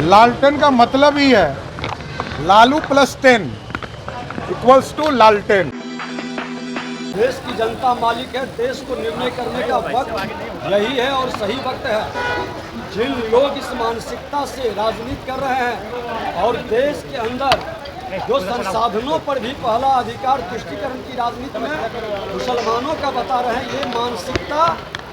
लालटेन का मतलब ही है लालू प्लस 10 इक्वल्स टू लालटेन। देश की जनता मालिक है, देश को निर्णय करने का वक्त यही है और सही वक्त है। जिन लोग इस मानसिकता से राजनीति कर रहे हैं और देश के अंदर जो संसाधनों पर भी पहला अधिकार तुष्टीकरण की राजनीति में मुसलमानों का बता रहे हैं, ये मानसिकता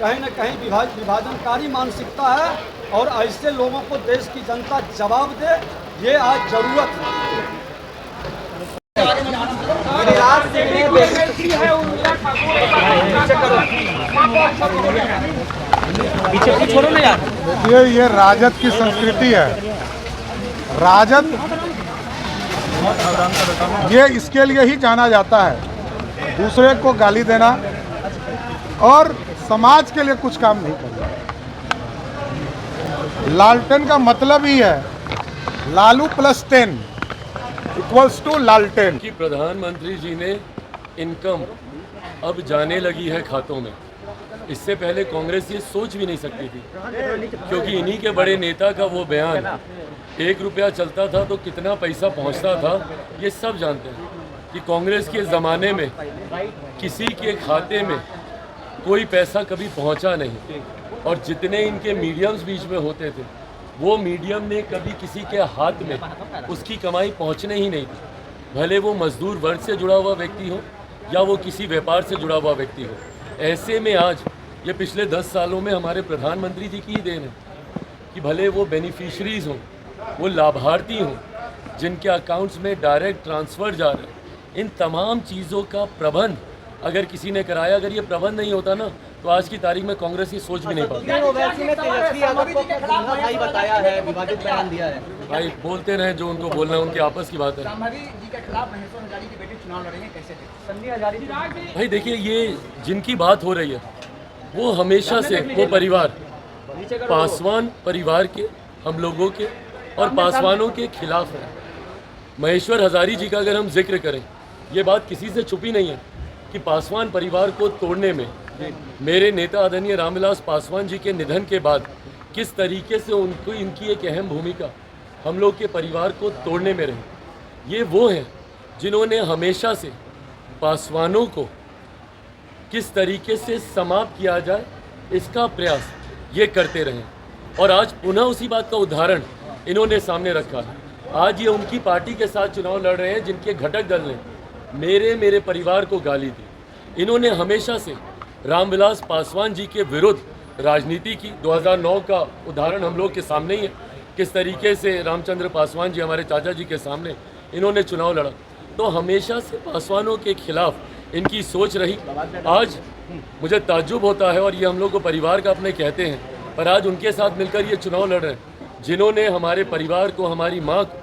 कहीं न कहीं विभाजनकारी मानसिकता है और ऐसे लोगों को देश की जनता जवाब दे, ये आज जरूरत है। पीछे छोड़ो ना यार। देखिए, ये राजद की संस्कृति है। राजद ये इसके लिए ही जाना जाता है, दूसरे को गाली देना और समाज के लिए कुछ काम नहीं करना। लालटेन का मतलब ही है लालू प्लस 10 इक्वल्स टू लालटेन। कि प्रधानमंत्री जी ने इनकम अब जाने लगी है खातों में। इससे पहले कांग्रेस ये सोच भी नहीं सकती थी, क्योंकि इन्हीं के बड़े नेता का वो बयान, 1 रुपया चलता था तो कितना पैसा पहुंचता था, ये सब जानते हैं कि कांग्रेस के ज़माने में किसी के खाते में कोई पैसा कभी पहुंचा नहीं। और जितने इनके मीडियम्स बीच में होते थे, वो मीडियम ने कभी किसी के हाथ में उसकी कमाई पहुंचने ही नहीं दी, भले वो मजदूर वर्ग से जुड़ा हुआ व्यक्ति हो या वो किसी व्यापार से जुड़ा हुआ व्यक्ति हो। ऐसे में आज ये पिछले 10 सालों में हमारे प्रधानमंत्री जी की ही देन है कि भले वो बेनिफिशरीज़ हों, वो लाभार्थी हों, जिनके अकाउंट्स में डायरेक्ट ट्रांसफ़र जा रहे हैं, इन तमाम चीज़ों का प्रबंध अगर किसी ने कराया, अगर ये प्रबंध नहीं होता ना, तो आज की तारीख में कांग्रेस की सोच भी नहीं पाती। बताया है, विवादित बयान दिया है। भाई बोलते रहे जो उनको बोलना है, उनकी आपस की बात है। भाई देखिए, ये जिनकी बात हो रही है वो हमेशा से वो परिवार पासवान परिवार के, हम लोगों के और पासवानों के खिलाफ है। महेश्वर हजारी जी का अगर हम जिक्र करें, ये बात किसी से छुपी नहीं है कि पासवान परिवार को तोड़ने में मेरे नेता आदरणीय रामविलास पासवान जी के निधन के बाद किस तरीके से उनको इनकी एक अहम भूमिका हम लोग के परिवार को तोड़ने में रही। ये वो हैं जिन्होंने हमेशा से पासवानों को किस तरीके से समाप्त किया जाए इसका प्रयास ये करते रहे और आज पुनः उसी बात का उदाहरण इन्होंने सामने रखा है। आज ये उनकी पार्टी के साथ चुनाव लड़ रहे हैं जिनके घटक दल ने मेरे परिवार को गाली दी। इन्होंने हमेशा से रामविलास पासवान जी के विरुद्ध राजनीति की। 2009 का उदाहरण हम लोग के सामने ही है, किस तरीके से रामचंद्र पासवान जी हमारे चाचा जी के सामने इन्होंने चुनाव लड़ा। तो हमेशा से पासवानों के खिलाफ इनकी सोच रही। आज मुझे ताज्जुब होता है, और ये हम लोग को परिवार का अपने कहते हैं, पर आज उनके साथ मिलकर ये चुनाव लड़ रहे हैं जिन्होंने हमारे परिवार को, हमारी माँ को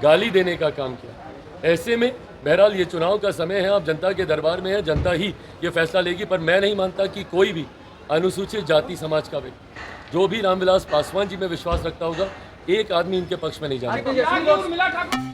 गाली देने का काम किया। ऐसे में बहरहाल ये चुनाव का समय है, अब जनता के दरबार में है, जनता ही ये फैसला लेगी। पर मैं नहीं मानता कि कोई भी अनुसूचित जाति समाज का व्यक्ति जो भी रामविलास पासवान जी में विश्वास रखता होगा, एक आदमी इनके पक्ष में नहीं जाएगा।